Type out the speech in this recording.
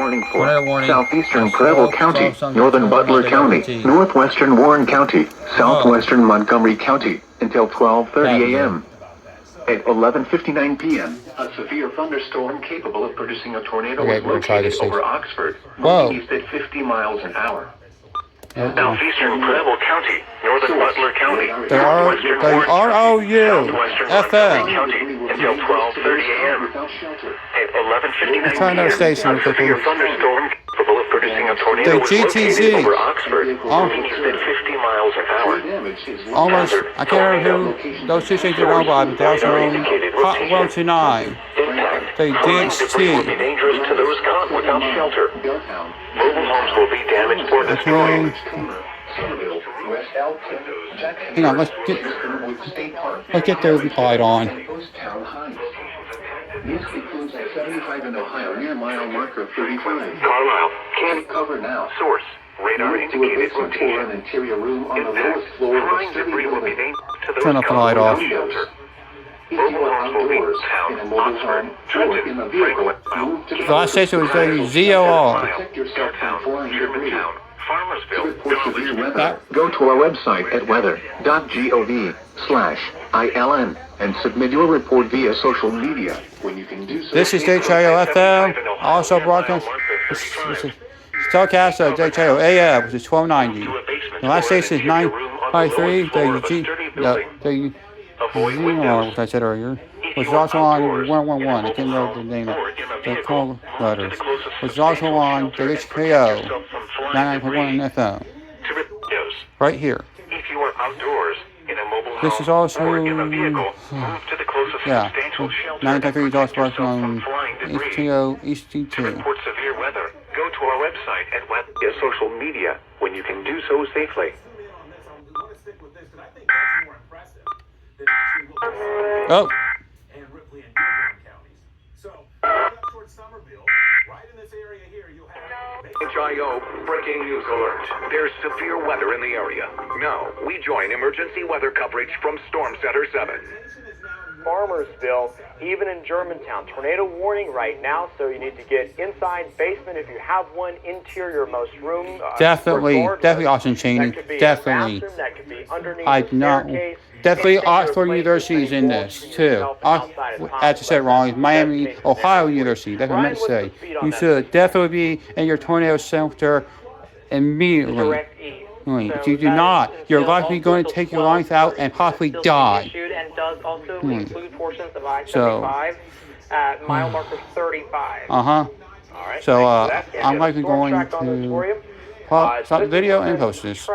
warning for tornado warning. southeastern Preble County, northern Butler County, northwestern Warren County, southwestern Montgomery County, until 12:30 a.m. At 11:59 p.m., a severe thunderstorm capable of producing a tornado was located over Oxford, moving east at 50 miles an hour. Southeastern Preble County, northern Butler County, northwestern Warren County, southwestern Montgomery County, until 12:30 a.m. At 11:59 p.m., a severe thunderstorm capable of producing a tornado was located over Oxford, moving east at 50 miles an hour. Almost, I can't remember who those two stations are owned by, but they also own Hot 129. They WXJ46. Be dangerous to those caught without shelter. Mobile homes will be damaged or destroyed. Hang on, let's get the light on. This concludes at 75 in Ohio, near mile marker 35. Carlisle, can't cover now. Source, radar indicated rotation. An interior room on the lowest floor of the city will be dangerous to those turn off the light off. Mobile homes will be town, Oxford, Trenton, Franklin. The last station was WZLR. Protect yourself from falling debris. Farmersville, go to our website at weather.gov/ILN and submit your report via social media. When you can do so. This is WHIO-FM, also broadcast. This is telecast at WHIO-AM, which is 1290. The last station is 953, the what I said earlier, which is also on 111. I can't remember the name of the call letters, which is also on WHKO 99.1 FM. Right here. If you are outdoors in a mobile This is also, or in a vehicle, move to the closest substantial shelter 953 is also protect yourself on from flying debris. HKO To EC2. report severe weather, go to our website at via social media when you can do so safely. Oh. And Ripley and Dearborn counties. So, up towards Somerville, right in this area here, you'll have WHIO breaking news alert. There's severe weather in the area. Now, we join emergency weather coverage from Storm Center 7. Farmersville, even in Germantown. Tornado warning right now, so you need to get inside basement if you have one, interior most room. Definitely Austin Cheney. Definitely. I know. Definitely Oxford University is in this too. I had to say it wrong. It's Miami, Ohio University. That's what I meant to say. You should definitely be in your tornado shelter immediately. If you do not, you're likely going to take your life out and possibly die. So, mile marker 35. So, I'm likely going to stop the video and post this.